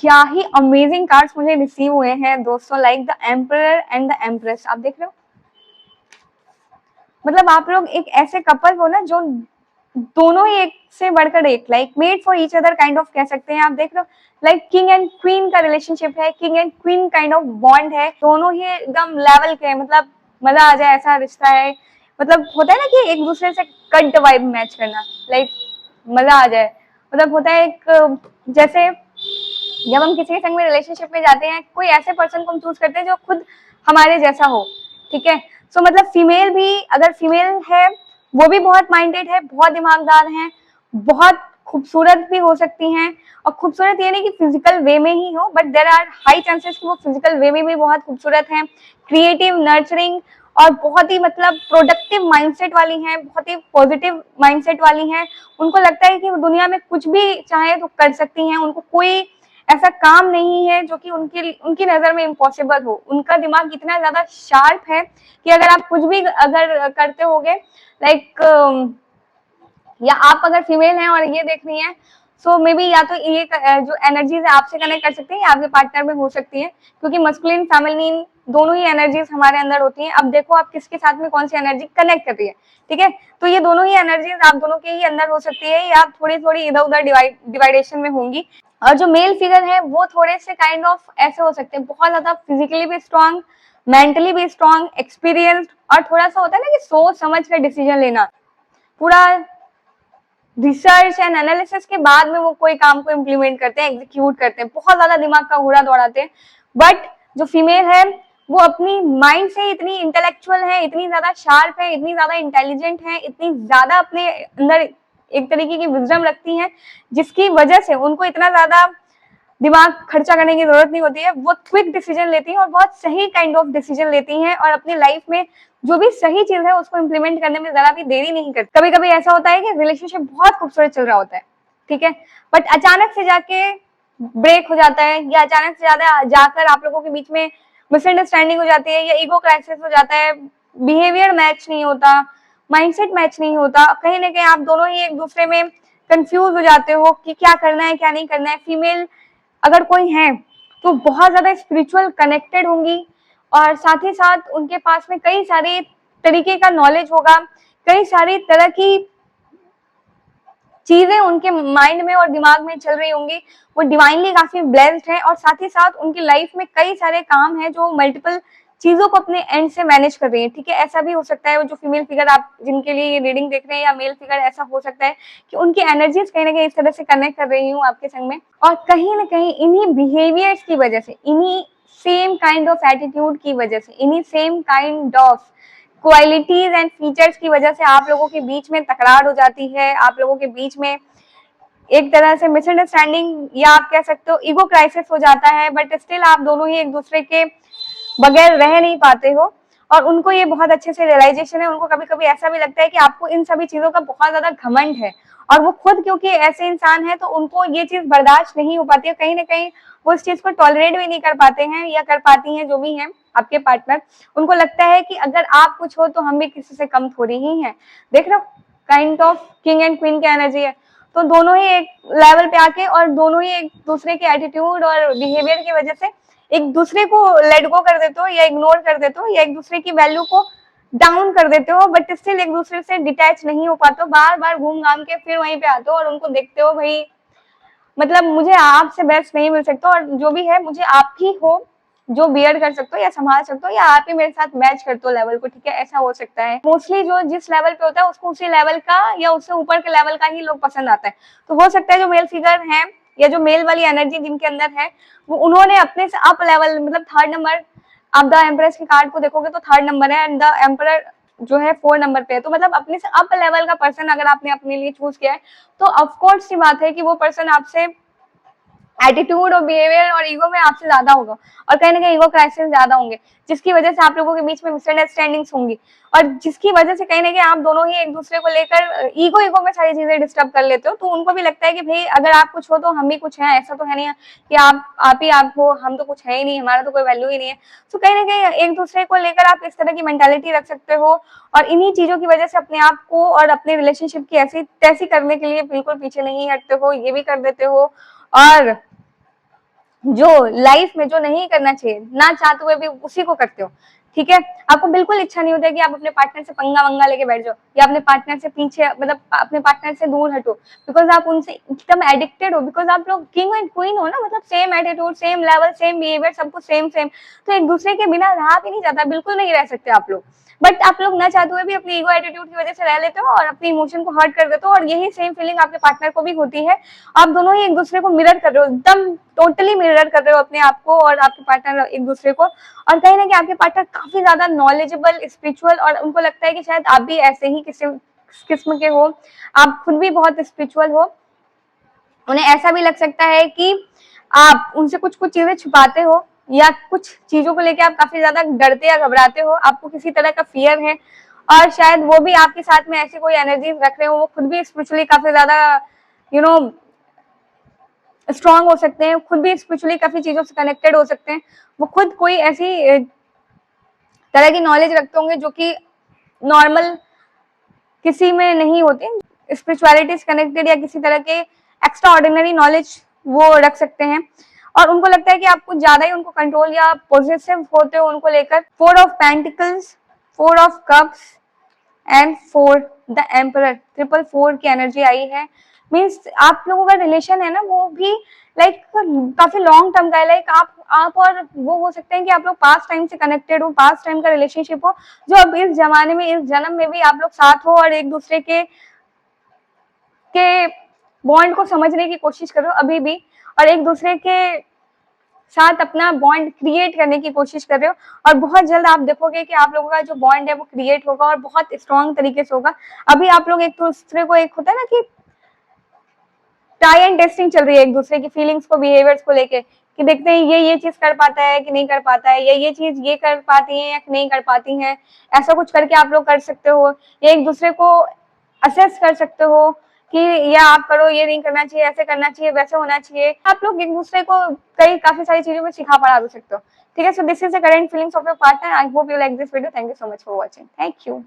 क्या ही amazing cards मुझे receive हुए हैं दोस्तों, like the emperor and the empress. आप देख रहे हो, मतलब आप लोग एक ऐसे कपल हो ना जो दोनों ही एक से बढ़कर एक, like made for each other kind of कह सकते हैं। आप देख रहे हो, लाइक किंग एंड क्वीन का रिलेशनशिप है, king and queen kind of bond है, दोनों ही एकदम लेवल के, मतलब मजा आ जाए ऐसा रिश्ता है। मतलब होता है ना कि एक दूसरे से कट वाइब मैच करना, लाइक मजा आ जाए। मतलब होता है एक, जैसे जब हम किसी के संग में रिलेशनशिप में जाते हैं, कोई ऐसे पर्सन को हम चूज करते हैं जो खुद हमारे जैसा हो, ठीक है। सो मतलब फीमेल भी, अगर फीमेल है वो भी बहुत माइंडेड है, बहुत दिमागदार है, बहुत खूबसूरत भी हो सकती हैं। और खूबसूरत ये नहीं कि फिजिकल वे में ही हो, but there are high chances कि वो फिजिकल वे में भी बहुत खूबसूरत हैं, क्रिएटिव, नर्चरिंग और बहुत ही मतलब प्रोडक्टिव माइंडसेट वाली हैं, बहुत ही पॉजिटिव माइंडसेट वाली हैं। उनको लगता है कि वो दुनिया में कुछ भी चाहे तो कर सकती हैं, उनको कोई ऐसा काम नहीं है जो कि उनकी नजर में इम्पॉसिबल हो। उनका दिमाग इतना ज्यादा शार्प है कि अगर आप कुछ भी अगर करते होगे, लाइक या आप अगर फीमेल हैं और ये देख रही हैं, सो मे बी या तो ये जो एनर्जीज है आपसे कनेक्ट कर सकती है या आपके पार्टनर में हो सकती है, क्योंकि मस्कुलिन फेमिनिन दोनों ही एनर्जीज हमारे अंदर होती हैं। अब देखो आप किसके साथ में कौन सी एनर्जी कनेक्ट कर रही है, ठीक है। तो ये दोनों ही एनर्जीज आप दोनों के ही अंदर हो सकती है, या थोड़ी थोड़ी इधर उधर डिवाइडेशन में होंगी। और जो मेल फिगर है वो थोड़े से काइंड ऑफ ऐसे हो सकते हैं, बहुत ज्यादा फिजिकली भी स्ट्रांग, मेंटली भी स्ट्रांग, एक्सपीरियंस्ड, और थोड़ा सा होता है ना कि सोच समझ कर डिसीजन लेना, पूरा रिसर्च एंड एनालिसिस के बाद में वो कोई काम को इम्प्लीमेंट करते हैं, एग्जीक्यूट करते हैं, बहुत ज्यादा दिमाग का घोड़ा दौड़ाते हैं। बट जो फीमेल है वो अपनी माइंड से इतनी इंटेलेक्चुअल है, इतनी ज्यादा शार्प है, इतनी ज्यादा इंटेलिजेंट है, इतनी ज्यादा अपने अंदर एक तरीके की विजडम रखती हैं, जिसकी वजह से उनको इतना ज्यादा दिमाग खर्चा करने की जरूरत नहीं होती है। वो क्विक डिसीजन लेती हैं और बहुत सही काइंड ऑफ डिसीजन लेती हैं, और अपनी लाइफ में जो भी सही चीज है उसको इम्प्लीमेंट करने में जरा भी देरी नहीं करती। कभी कभी ऐसा होता है कि रिलेशनशिप बहुत खूबसूरत चल रहा होता है, ठीक है, बट अचानक से जाके ब्रेक हो जाता है, या अचानक से ज्यादा जाकर आप लोगों के बीच में मिसअंडरस्टैंडिंग हो जाती है, या ईगो क्राइसिस हो जाता है, बिहेवियर मैच नहीं होता, माइंडसेट मैच नहीं होता, कहीं ना कहीं आप दोनों ही एक दूसरे में कंफ्यूज हो जाते हो कि क्या करना है क्या नहीं करना है। फीमेल अगर कोई है तो बहुत ज्यादा स्पिरिचुअल कनेक्टेड होंगी, और साथ ही साथ उनके पास में कई सारे तरीके का नॉलेज होगा, कई सारी तरह की चीजें उनके माइंड में और दिमाग में चल रही होंगी। वो डिवाइनली काफी ब्लेस्ड है, और साथ ही साथ उनकी लाइफ में कई सारे काम है जो मल्टीपल चीजों को अपने एंड से मैनेज कर रही है, ठीक है। ऐसा भी हो सकता है जो फीमेल फिगर आप जिनके लिए ये रीडिंग देख रहे हैं, या मेल फिगर, ऐसा हो सकता है कि उनकी एनर्जीज कहीं ना कहीं इस तरह से कनेक्ट कर रही हूँ आपके संग में, और कहीं ना कहीं इन्हीं बिहेवियर्स की वजह से, इन्हीं सेम काइंड ऑफ एटीट्यूड की वजह से, इन्हीं same kind of qualities and features की वजह से आप लोगों के बीच में तकरार हो जाती है, आप लोगों के बीच में एक तरह से मिसअंडरस्टैंडिंग, या आप कह सकते हो ईगो क्राइसिस हो जाता है। बट स्टिल आप दोनों ही एक दूसरे के बगैर रह नहीं पाते हो, और उनको ये बहुत अच्छे से रियलाइजेशन है। उनको कभी कभी ऐसा भी लगता है कि आपको इन सभी चीजों का बहुत ज्यादा घमंड है, और वो खुद क्योंकि ऐसे इंसान है तो उनको ये चीज बर्दाश्त नहीं हो पाती है, कहीं ना कहीं वो इस चीज को टॉलरेट भी नहीं कर पाते हैं, या कर पाती हैं जो भी हैं आपके पार्टनर। उनको लगता है कि अगर आप कुछ हो तो हम भी किसी से कम थोड़ी ही हैं। देख रहे हो, kind of king and queen की एनर्जी है। तो दोनों ही एक लेवल पे आके, और दोनों ही एक दूसरे के एटीट्यूड और बिहेवियर की वजह से एक दूसरे को लेट गो कर देते हो, या इग्नोर कर देते हो, या एक दूसरे की वैल्यू को डाउन कर देते हो, बट स्टिल एक दूसरे से डिटैच नहीं हो पाते हो। बार बार घूम घाम के फिर वहीं पे आते हो और उनको देखते हो, भाई मतलब मुझे आपसे बेस्ट नहीं मिल सकता, और जो भी है मुझे आप ही हो जो बियर कर सकते हो या संभाल सकते हो, या आप ही मेरे साथ मैच करते हो लेवल को, ठीक है। ऐसा हो सकता है। मोस्टली जो जिस लेवल पे होता है उसको उसी लेवल का या उससे ऊपर के लेवल का ही लोग पसंद आता है। तो हो सकता है जो मेल फिगर है या जो मेल वाली एनर्जी जिनके अंदर है, वो उन्होंने अपने से अप लेवल, मतलब थर्ड नंबर, आप द एम्प्रेस के कार्ड को देखोगे तो थर्ड नंबर है, एंड द एम्परर जो है 4 नंबर पे है। तो मतलब अपने से अप लेवल का पर्सन अगर आपने अपने लिए चूज किया है, तो ऑफकोर्स सी बात है कि वो पर्सन आपसे एटीट्यूड और बिहेवियर और ईगो में आपसे ज्यादा होगा, और कहीं ना कहीं ईगो क्राइसिस ज्यादा होंगे, जिसकी वजह से आप लोगों के बीच में मिसअंडरस्टैंडिंग्स होंगी, और जिसकी वजह से कहीं ना कहीं आप दोनों ही एक दूसरे को लेकर ईगो में सारी चीजें डिस्टर्ब कर लेते हो। तो उनको भी लगता है कि भाई अगर आप कुछ हो तो हम भी कुछ हैं, ऐसा तो है नहीं है कि आप ही आप हो, हम तो कुछ है ही नहीं, हमारा तो कोई वैल्यू ही नहीं है। तो कहीं ना कहीं एक दूसरे को लेकर आप इस तरह की मेंटालिटी रख सकते हो, और इन्हीं चीजों की वजह से अपने आप को और अपने रिलेशनशिप की ऐसी तैसी करने के लिए बिल्कुल पीछे नहीं हटते हो, ये भी कर देते हो। और जो लाइफ में जो नहीं करना चाहिए, ना चाहते हुए भी उसी को करते हो, ठीक है। आपको बिल्कुल इच्छा नहीं होता कि आप अपने पार्टनर से पंगा वंगा लेके बैठ जाओ या अपने पार्टनर से पीछे, मतलब अपने पार्टनर से दूर हटो, बिकॉज आप उनसे एकदम एडिक्टेड हो, बिकॉज आप लोग किंग एंड क्वीन हो ना, मतलब same attitude, same level, same behaviour, सब कुछ सेम सेम, तो एक दूसरे के बिना रहा भी नहीं जाता, बिल्कुल नहीं रह सकते आप लोग। बट आप लोग ना चाहते हुए भी अपनी ईगो एटीट्यूड की वजह से रह लेते हो और अपने इमोशन को हर्ट कर देते हो, और यही सेम फीलिंग आपके पार्टनर को भी होती है। आप दोनों ही एक दूसरे को मिरर कर रहे हो, एकदम टोटली मिरर कर रहे हो अपने आप को और आपके पार्टनर एक दूसरे को। और कहीं ना कहीं आपके पार्टनर काफी ज्यादा नॉलेजेबल, स्पिरिचुअल, और उनको लगता है कि शायद आप भी ऐसे ही किसी किस्म के हो, आप खुद भी बहुत स्पिरिचुअल हो। उन्हें ऐसा भी लग सकता है कि आप उनसे कुछ कुछ चीजें छुपाते हो, या कुछ चीजों को लेके आप काफी ज्यादा डरते या घबराते हो, आपको किसी तरह का फियर है, और शायद वो भी आपके साथ में ऐसी कोई एनर्जी रख रहे हो, वो खुद भी स्पिरिचुअली काफी ज्यादा यू नो स्ट्रांग हो सकते हैं, खुद भी स्पिरिचुअली काफी चीजों से कनेक्टेड हो सकते हैं, वो खुद कोई ऐसी तरह की नॉलेज रखते होंगे जो कि नॉर्मल किसी में नहीं होती, स्पिरिचुअलिटी से कनेक्टेड या किसी तरह के एक्स्ट्रा ऑर्डिनरी नॉलेज वो रख सकते हैं। और उनको लगता है कि आप कुछ ज्यादा ही उनको कंट्रोल या पॉजिटिव होते हो उनको लेकर। 4 of pentacles, 4 of cups and 4 the emperor, 444 की एनर्जी आई है। मीन्स आप लोगों का रिलेशन है ना, वो भी लाइक काफी लॉन्ग टर्म का है। लाइक आप और वो हो सकते हैं कि आप लोग पास्ट टाइम से कनेक्टेड हो, पास्ट टाइम का रिलेशनशिप हो, जो अब इस जमाने में, इस जन्म में भी आप लोग साथ हो और एक दूसरे के बॉन्ड को समझने की कोशिश करो अभी भी, और एक दूसरे के साथ अपना बॉन्ड क्रिएट करने की कोशिश कर रहे हो। और बहुत जल्द आप देखोगे कि आप लोगों का जो बॉन्ड है वो क्रिएट होगा और बहुत स्ट्रॉन्ग तरीके से होगा। अभी आप लोग एक दूसरे को, एक होता है ना कि ट्राई एंड टेस्टिंग चल रही है एक दूसरे की फीलिंग्स को, बिहेवियर्स को लेके, कि देखते हैं ये चीज कर पाता है कि नहीं कर पाता है, ये चीज ये कर पाती है या नहीं कर पाती है। ऐसा कुछ करके आप लोग कर सकते हो, या एक दूसरे को असेस कर सकते हो कि या आप करो, ये नहीं करना चाहिए, ऐसे करना चाहिए, वैसे होना चाहिए। आप लोग एक दूसरे को कई काफी सारी चीजों में सिखा पढ़ा भी सकते हो, ठीक है। So this is the current feelings of your partner. I hope you like this video. Thank you so much for watching. Thank you.